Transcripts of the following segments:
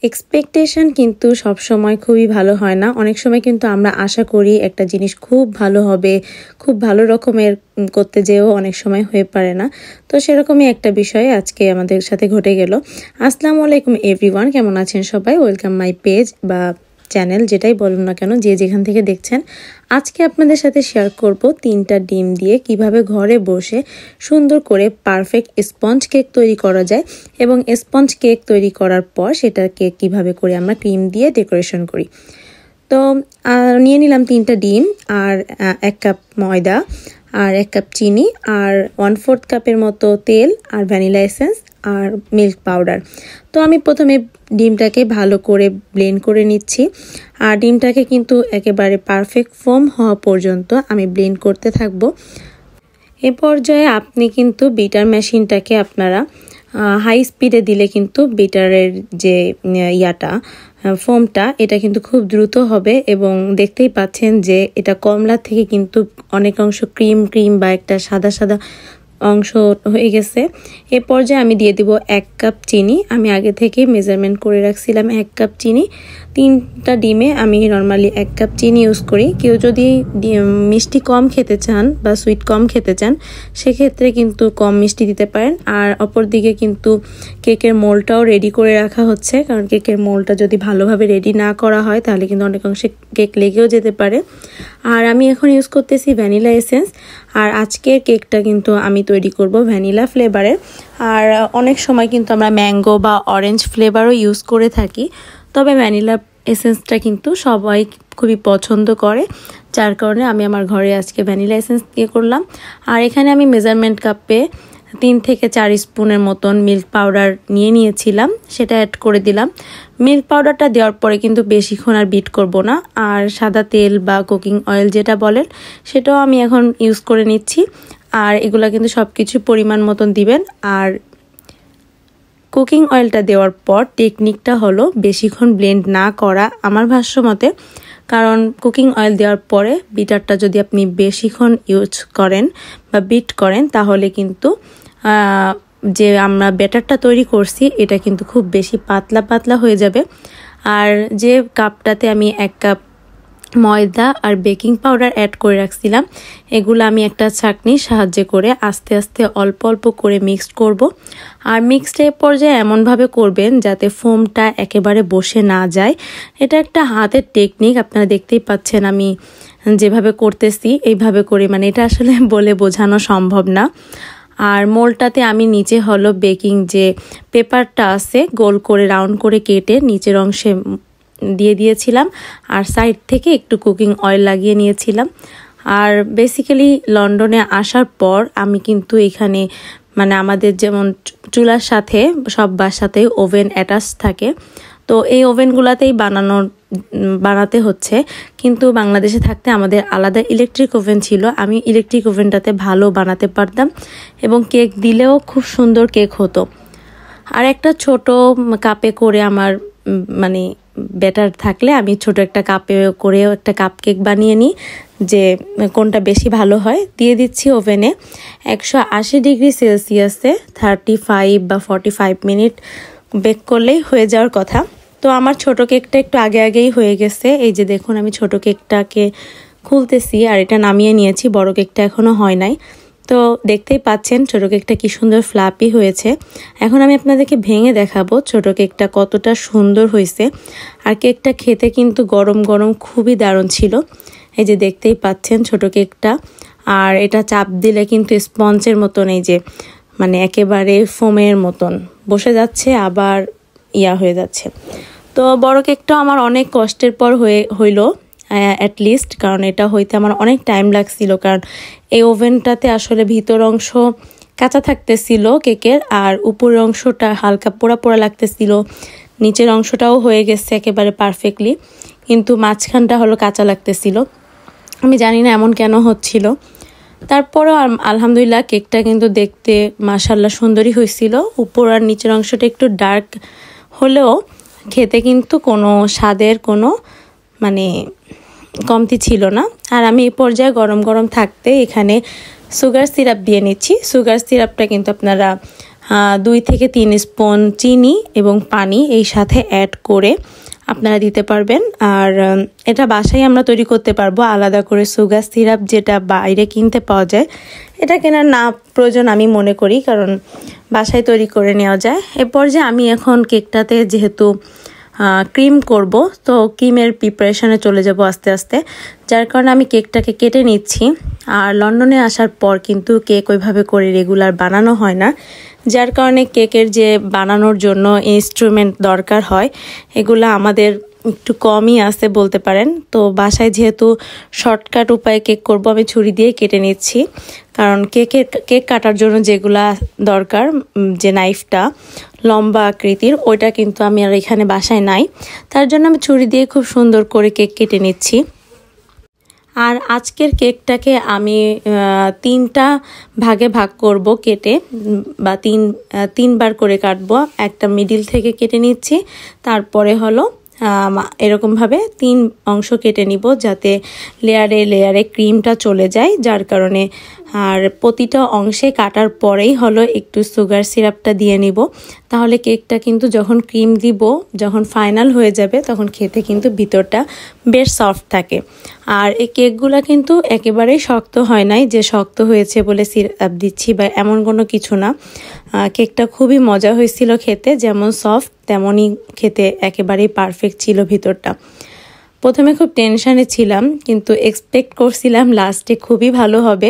Expectation কিন্তু সব সময় খুবই ভালো হয় না। অনেক সময় কিন্তু আমরা আশা করি একটা জিনিস খুব ভালো হবে, খুব ভালো রকমের করতে যেও অনেক সময় হয়ে পারে না। তো সেরকমই একটা বিষয় আজকে আমাদের সাথে ঘটে গেল। আসসালামু আলাইকুম এভরিওয়ান, কেমন আছেন সবাই? ওয়েলকাম মাই পেজ বা চ্যানেল, যেটাই বলুন না কেন, যে যেখান থেকে দেখছেন। আজকে আপনাদের সাথে শেয়ার করব 3টা ডিম দিয়ে কিভাবে ঘরে বসে সুন্দর করে পারফেক্ট স্পঞ্জ কেক তৈরি করা যায়, এবং স্পঞ্জ কেক তৈরি করার পর সেটাকে কিভাবে করে আমরা ক্রিম দিয়ে ডেকোরেশন করি। তো নিয়ে নিলাম 3টা ডিম, আর 1 কাপ ময়দা, আর 1 কাপ চিনি, আর 1/4 কাপের মতো তেল, আর ভ্যানিলা এসেন্স, আর মিল্ক পাউডার। তো আমি প্রথমে ডিমটাকে ভালো করে ব্লেন্ড করে নিচ্ছি, আর ডিমটাকে কিন্তু একেবারে পারফেক্ট ফোম হওয়া পর্যন্ত আমি ব্লেন্ড করতে থাকবো। এ পর্যায়ে আপনি কিন্তু বিটার মেশিনটাকে আপনারা হাই স্পিডে দিলে কিন্তু বিটারের যে ফোমটা এটা কিন্তু খুব দ্রুত হবে, এবং দেখতেই পাচ্ছেন যে এটা কমলা থেকে কিন্তু অনেক অংশ ক্রিম ক্রিম বা একটা সাদা সাদা অংশ হয়ে গেছে। এ পর্যায়ে আমি দিয়ে দিব 1 কাপ চিনি। আমি আগে থেকে মেজারমেন্ট করে রাখছিলাম 1 কাপ চিনি। 3টা ডিমে আমি নর্মালি 1 কাপ চিনি ইউজ করি। কেউ যদি মিষ্টি কম খেতে চান বা সুইট কম খেতে চান, সেক্ষেত্রে কিন্তু কম মিষ্টি দিতে পারেন। আর অপরদিকে কিন্তু কেকের মোল্ডটাও রেডি করে রাখা হচ্ছে, কারণ কেকের মোল্ডটা যদি ভালোভাবে রেডি না করা হয় তাহলে কিন্তু অনেক অংশে কেক লেগেও যেতে পারে। আর আমি এখন ইউজ করতেছি ভ্যানিলা এসেন্স। আর আজকের কেকটা কিন্তু আমি তৈরি করব ভ্যানিলা ফ্লেভারের। আর অনেক সময় কিন্তু আমরা ম্যাঙ্গো বা অরেঞ্জ ফ্লেভারও ইউজ করে থাকি, তবে ভ্যানিলা এসেন্সটা কিন্তু সবাই খুবই পছন্দ করে, যার কারণে আমি আমার ঘরে আজকে ভ্যানিলা এসেন্স দিয়ে করলাম। আর এখানে আমি মেজারমেন্ট কাপে 3 থেকে 4 স্পুনের মতন মিল্ক পাউডার নিয়েছিলাম, সেটা অ্যাড করে দিলাম। মিল্ক পাউডারটা দেওয়ার পরে কিন্তু বেশিক্ষণ আর বিট করব না। আর সাদা তেল বা কুকিং অয়েল যেটা বলেন, সেটাও আমি এখন ইউজ করে নিচ্ছি। আর এগুলা কিন্তু সব কিছু পরিমাণ মতন দিবেন। আর কুকিং অয়েলটা দেওয়ার পর টেকনিকটা হলো বেশিক্ষণ ব্লেন্ড না করা আমার ভাষ্য মতে, কারণ কুকিং অয়েল দেওয়ার পরে বিটারটা যদি আপনি বেশিক্ষণ ইউজ করেন বা বিট করেন, তাহলে কিন্তু যে আমরা ব্যাটারটা তৈরি করছি এটা কিন্তু খুব বেশি পাতলা পাতলা হয়ে যাবে। আর যে কাপটাতে আমি 1 কাপ ময়দা আর বেকিং পাউডার অ্যাড করে রাখছিলাম, এগুলো আমি একটা ছাঁকনির সাহায্যে করে আস্তে আস্তে অল্প অল্প করে মিক্সড করব। আর মিক্সডের পর্যায়ে এমনভাবে করবেন যাতে ফোমটা একেবারে বসে না যায়। এটা একটা হাতের টেকনিক, আপনারা দেখতেই পাচ্ছেন আমি যেভাবে করতেছি এইভাবে করে, মানে এটা আসলে বলে বোঝানো সম্ভব না। আর মোলটাতে আমি নিচে হলো বেকিং যে পেপারটা আছে গোল করে রাউন্ড করে কেটে নিচের অংশে দিয়ে দিয়েছিলাম, আর সাইড থেকে একটু কুকিং অয়েল লাগিয়ে নিয়েছিলাম। আর বেসিক্যালি লন্ডনে আসার পর আমি কিন্তু এখানে মানে আমাদের যেমন চুলার সাথে সব বাসাতেই ওভেন অ্যাটাচ থাকে, তো এই ওভেনগুলোতেই বানাতে হচ্ছে। কিন্তু বাংলাদেশে থাকতে আমাদের আলাদা ইলেকট্রিক ওভেন ছিল, আমি ইলেকট্রিক ওভেনটাতে ভালো বানাতে পারতাম, এবং কেক দিলেও খুব সুন্দর কেক হতো। আর একটা ছোট কাপে করে আমার মানে ব্যাটার থাকলে আমি ছোট একটা কাপে করে একটা কাপ কেক বানিয়ে নিই, যে কোনটা বেশি ভালো হয়। দিয়ে দিচ্ছি ওভেনে 180 ডিগ্রি সেলসিয়াসে 35 বা 45 মিনিট বেক করলেই হয়ে যাওয়ার কথা। তো আমার ছোট কেকটা একটু আগেই হয়ে গেছে। এই যে দেখুন, আমি ছোট কেকটাকে খুলতেছি আর এটা নামিয়ে নিয়েছি, বড় কেকটা এখনো হয় নাই। তো দেখতেই পাচ্ছেন ছোট কেকটা কি সুন্দর ফ্লাপি হয়েছে। এখন আমি আপনাদেরকে ভেঙে দেখাবো ছোট কেকটা কতটা সুন্দর হয়েছে। আর কেকটা খেতে কিন্তু গরম গরম খুবই দারুণ ছিল। এই যে দেখতেই পাচ্ছেন ছোট কেকটা, আর এটা চাপ দিলে কিন্তু স্পঞ্জের মতন, এই যে মানে একেবারে ফোমের মতন বসে যাচ্ছে, আবার হয়ে যাচ্ছে। তো বড় কেকটা আমার অনেক কষ্টের পর হইলো অ্যাটলিস্ট, কারণ এটা হইতে আমার অনেক টাইম লাগছিল, কারণ এই ওভেনটাতে আসলে ভিতর অংশ কাঁচা থাকতেছিল কেকের, আর উপরের অংশটা হালকা পোড়া পোড়া লাগতেছিল, নিচের অংশটাও হয়ে গেছে একেবারে পারফেক্টলি, কিন্তু মাঝখানটা হলো কাঁচা লাগতেছিল। আমি জানি না এমন কেন হচ্ছিল। তারপরও আলহামদুলিল্লাহ কেকটা কিন্তু দেখতে মাশাআল্লাহ সুন্দরই হয়েছিল। উপর আর নিচের অংশটা একটু ডার্ক হলেও খেতে কিন্তু কোনো স্বাদের কোনো মানে কমতি ছিল না। আর আমি এই পর্যায়ে গরম গরম থাকতে এখানে সুগার সিরাপ দিয়ে নিচ্ছি। সুগার সিরাপটা কিন্তু আপনারা 2 থেকে 3 স্পুন চিনি এবং পানি এই সাথে অ্যাড করে আপনারা দিতে পারবেন। আর এটা বাসায় আমরা তৈরি করতে পারবো, আলাদা করে সুগার সিরাপ যেটা বাইরে কিনতে পাওয়া যায় এটা কেনার না প্রয়োজন আমি মনে করি, কারণ বাসায় তৈরি করে নেওয়া যায়। এরপর যে আমি এখন কেকটাতে যেহেতু ক্রিম করব, তো ক্রিমের প্রিপারেশনে চলে যাব আস্তে আস্তে, যার কারণে আমি কেকটাকে কেটে নিচ্ছি। আর লন্ডনে আসার পর কিন্তু কেক ওইভাবে করে রেগুলার বানানো হয় না, যার কারণে কেকের যে বানানোর জন্য ইনস্ট্রুমেন্ট দরকার হয় এগুলো আমাদের একটু কমই আছে বলতে পারেন। তো বাসায় যেহেতু শর্টকাট উপায়ে কেক করব, আমি ছুরি দিয়ে কেটে নিচ্ছি, কারণ কেক কাটার জন্য যেগুলা দরকার, যে নাইফটা লম্বা আকৃতির, ওইটা কিন্তু আমি আর এখানে বাসায় নাই, তার জন্য আমি ছুরি দিয়ে খুব সুন্দর করে কেক কেটে নিচ্ছি। আর আজকের কেকটাকে আমি 3টা ভাগে ভাগ করব কেটে, বা তিনবার করে কাটবো। একটা মিডিল থেকে কেটে নিচ্ছি, তারপরে হলো এরকমভাবে 3 অংশ কেটে নিব, যাতে লেয়ারে লেয়ারে ক্রিমটা চলে যায়, যার কারণে। আর প্রতিটা অংশে কাটার পরেই হলো একটু সুগার সিরাপটা দিয়ে নিব, তাহলে কেকটা কিন্তু যখন ক্রিম দিব, যখন ফাইনাল হয়ে যাবে, তখন খেতে কিন্তু ভিতরটা বেশ সফট থাকে। আর এই কেকগুলা কিন্তু একেবারেই শক্ত হয় নাই, যে শক্ত হয়েছে বলে সিরাপ দিচ্ছি বা এমন কোনো কিছু না। কেকটা খুবই মজা হয়েছিল খেতে, যেমন সফট তেমনই খেতে একেবারেই পারফেক্ট ছিল ভিতরটা। প্রথমে খুব টেনশনে ছিলাম, কিন্তু এক্সপেক্ট করছিলাম লাস্টে খুবই ভালো হবে।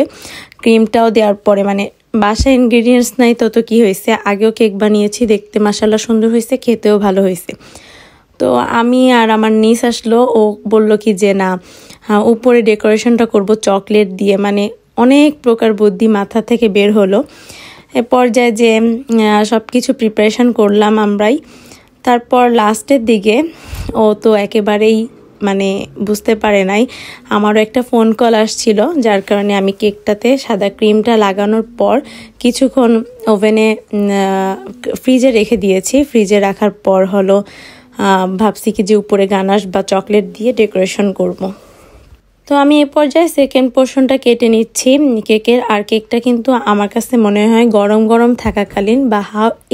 ক্রিমটাও দেওয়ার পরে, মানে বাসায় ইনগ্রেডিয়েন্টস নাই তত কি হয়েছে, আগেও কেক বানিয়েছি, দেখতে মাশাআল্লাহ সুন্দর হয়েছে, খেতেও ভালো হয়েছে। তো আমি আর আমার নিস আসলো, ও বলল কি যে না, উপরে ডেকোরেশনটা করব চকলেট দিয়ে, মানে অনেক প্রকার বুদ্ধি মাথা থেকে বের হলো। এ পর্যায়ে যে সব কিছু প্রিপারেশন করলাম আমরাই। তারপর লাস্টের দিকে ও তো একেবারেই মানে বুঝতে পারে নাই, আমারও একটা ফোন কল আসছিল, যার কারণে আমি কেকটাতে সাদা ক্রিমটা লাগানোর পর কিছুক্ষণ ওভেনে ফ্রিজে রেখে দিয়েছি। ফ্রিজে রাখার পর হলো ভাবছি কি যে উপরে গানাশ বা চকলেট দিয়ে ডেকোরেশন করব। তো আমি এ পর্যায়ে সেকেন্ড পোর্শনটা কেটে নিচ্ছি কেকের। আর কেকটা কিন্তু আমার কাছে মনে হয় গরম গরম থাকাকালীন বা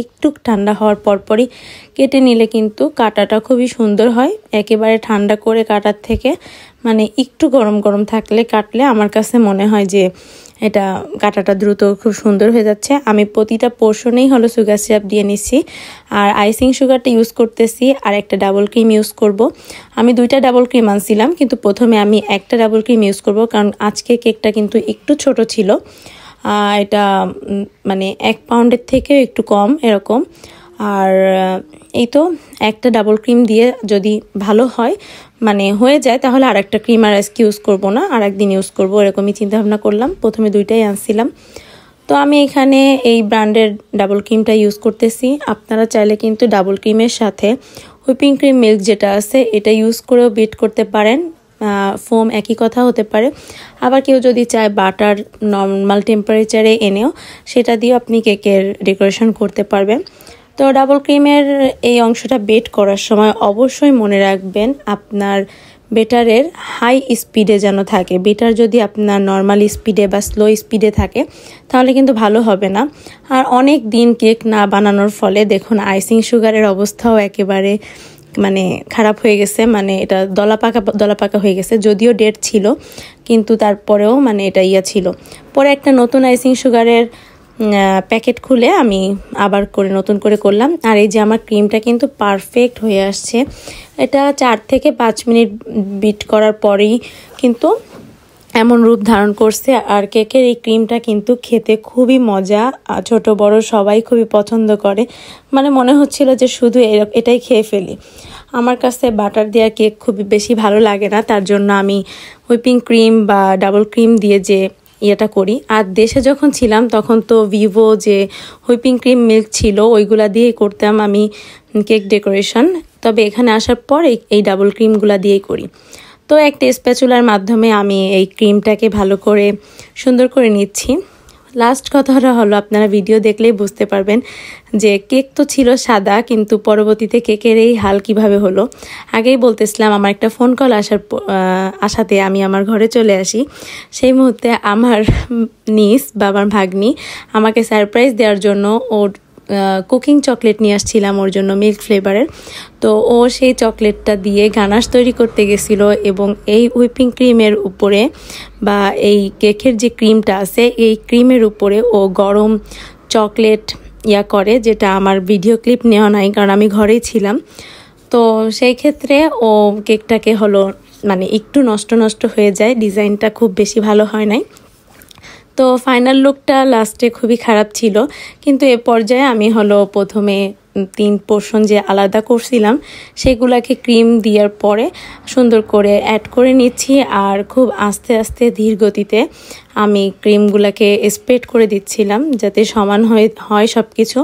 একটু ঠান্ডা হওয়ার পরপরই কেটে নিলে কিন্তু কাটাটা খুবই সুন্দর হয়। একেবারে ঠান্ডা করে কাটার থেকে মানে একটু গরম গরম থাকলে কাটলে আমার কাছে মনে হয় যে এটা কাটাটা দ্রুত খুব সুন্দর হয়ে যাচ্ছে। আমি প্রতিটা পোর্শনেই হলো সুগার সিরাপ দিয়ে নিচ্ছি, আর আইসিং সুগারটা ইউজ করতেছি, আর একটা ডাবল ক্রিম ইউজ করব। আমি 2টা ডাবল ক্রিম আনছিলাম, কিন্তু প্রথমে আমি একটা ডাবল ক্রিম ইউজ করব, কারণ আজকে কেকটা কিন্তু একটু ছোট ছিল। এটা মানে 1 পাউন্ডের থেকেও একটু কম এরকম। আর এই তো একটা ডাবল ক্রিম দিয়ে যদি ভালো হয়, মানে হয়ে যায়, তাহলে আর একটা ক্রিম আর আজকে ইউজ করবো না, আর একদিন ইউজ করবো, এরকমই চিন্তা ভাবনা করলাম। প্রথমে 2টাই আনছিলাম। তো আমি এখানে এই ব্র্যান্ডের ডাবল ক্রিমটা ইউজ করতেছি। আপনারা চাইলে কিন্তু ডাবল ক্রিমের সাথে হুইপিং ক্রিম মিল্ক যেটা আছে এটা ইউজ করেও বিট করতে পারেন, ফোম একই কথা হতে পারে। আবার কেউ যদি চায় বাটার নর্মাল টেম্পারেচারে এনেও সেটা দিয়েও আপনি কেকের ডেকোরেশন করতে পারবেন। তো ডাবল ক্রিমের এই অংশটা বেট করার সময় অবশ্যই মনে রাখবেন আপনার বেটারের হাই স্পিডে যেন থাকে। বেটার যদি আপনার নর্মাল স্পিডে বা স্লো স্পিডে থাকে তাহলে কিন্তু ভালো হবে না। আর অনেক দিন কেক না বানানোর ফলে দেখুন আইসিং সুগারের অবস্থাও একেবারে মানে খারাপ হয়ে গেছে, মানে এটা দলাপাকা হয়ে গেছে। যদিও ডেট ছিল কিন্তু তারপরেও মানে এটা ছিল। পরে একটা নতুন আইসিং সুগারের প্যাকেট খুলে আমি আবার নতুন করে করলাম। আর এই যে আমার ক্রিমটা কিন্তু পারফেক্ট হয়ে আসছে। এটা 4 থেকে 5 মিনিট বিট করার পরেই কিন্তু এমন রূপ ধারণ করছে। আর কেকের এই ক্রিমটা কিন্তু খেতে খুবই মজা, ছোট বড় সবাই খুবই পছন্দ করে। মানে মনে হচ্ছিল যে শুধু এটাই খেয়ে ফেলি। আমার কাছে বাটার দেওয়া কেক খুবই বেশি ভালো লাগে না, তার জন্য আমি হুইপিং ক্রিম বা ডাবল ক্রিম দিয়ে যে এটা করি। আর দেশে যখন ছিলাম তখন তো ভিভো যে হুইপিং ক্রিম মিল্ক ছিল ওইগুলা দিয়ে করতাম আমি কেক ডেকোরেশন। তবে এখানে আসার পর এই ডাবল ক্রিমগুলা দিয়েই করি। তো একটা স্প্যাচুলার মাধ্যমে আমি এই ক্রিমটাকে ভালো করে সুন্দর করে নিচ্ছি। লাস্ট কথাটা হলো আপনারা ভিডিও দেখলেই বুঝতে পারবেন যে কেক তো ছিল সাদা, কিন্তু পরবর্তীতে কেকের এই হাল কিভাবে হলো। আগেই বলতেছিলাম আমার একটা ফোন কল আসাতে আমি আমার ঘরে চলে আসি। সেই মুহূর্তে আমার নিস বা আমার ভাগ্নি আমাকে সারপ্রাইজ দেওয়ার জন্য ওর কুকিং চকলেট নিয়ে আসছিলাম ওর জন্য মিল্ক ফ্লেভারের। তো ও সেই চকলেটটা দিয়ে গানাশ তৈরি করতে গেছিল এবং এই হুইপিং ক্রিমের উপরে বা এই কেকের যে ক্রিমটা আছে এই ক্রিমের উপরে ও গরম চকলেট করে, যেটা আমার ভিডিও ক্লিপ নেওয়া নাই কারণ আমি ঘরেই ছিলাম। তো সেই ক্ষেত্রে ও কেকটাকে হলো মানে একটু নষ্ট নষ্ট হয়ে যায়, ডিজাইনটা খুব বেশি ভালো হয় নাই। তো ফাইনাল লুকটা লাস্টে খুবই খারাপ ছিল, কিন্তু এ পর্যায়ে আমি হলো প্রথমে 3 পোর্শন যে আলাদা করছিলাম সেগুলাকে ক্রিম দেওয়ার পরে সুন্দর করে অ্যাড করে নিচ্ছি আর খুব আস্তে আস্তে ধীর গতিতে আমি ক্রিমগুলোকে স্প্রেড করে দিচ্ছিলাম যাতে সমান হয় সব কিছু।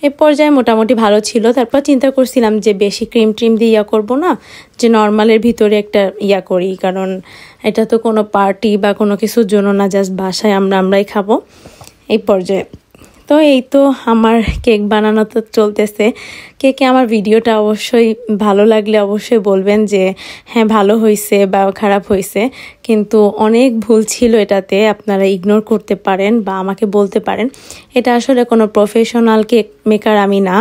এ পর্যায়ে মোটামুটি ভালো ছিল। তারপর চিন্তা করছিলাম যে বেশি ক্রিম দিয়ে করব না, যে নর্মালের ভিতরে একটা করি, কারণ এটা তো কোনো পার্টি বা কোনো কিছুর জন্য না, জাস্ট বাসায় আমরাই খাবো এই পর্যায়ে। তো এই তো আমার কেক বানানো তো চলতেছে। কেকে আমার ভিডিওটা অবশ্যই ভালো লাগলে অবশ্যই বলবেন যে হ্যাঁ ভালো হয়েছে বা খারাপ হয়েছে, কিন্তু অনেক ভুল ছিল এটাতে, আপনারা ইগনোর করতে পারেন বা আমাকে বলতে পারেন। এটা আসলে কোনো প্রফেশনাল কেক মেকার আমি না,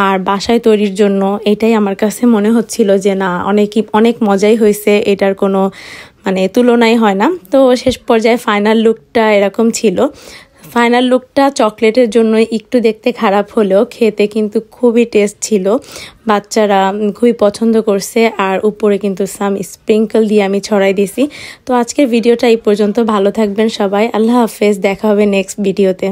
আর বাসায় তৈরির জন্য এটাই আমার কাছে মনে হচ্ছিল যে না অনেক মজাই হয়েছে, এটার কোনো মানে তুলনাই হয় না। তো শেষ পর্যায়ে ফাইনাল লুকটা এরকম ছিল। ফাইনাল লুকটা চকলেটের জন্য একটু দেখতে খারাপ হলেও খেতে কিন্তু খুবই টেস্ট ছিল, বাচ্চারা খুবই পছন্দ করছে। আর উপরে কিন্তু সাম স্প্রিঙ্কল দিয়ে আমি ছড়াই দিয়েছি। তো আজকের ভিডিওটা এই পর্যন্ত, ভালো থাকবেন সবাই, আল্লাহ হাফেজ, দেখা হবে নেক্সট ভিডিওতে।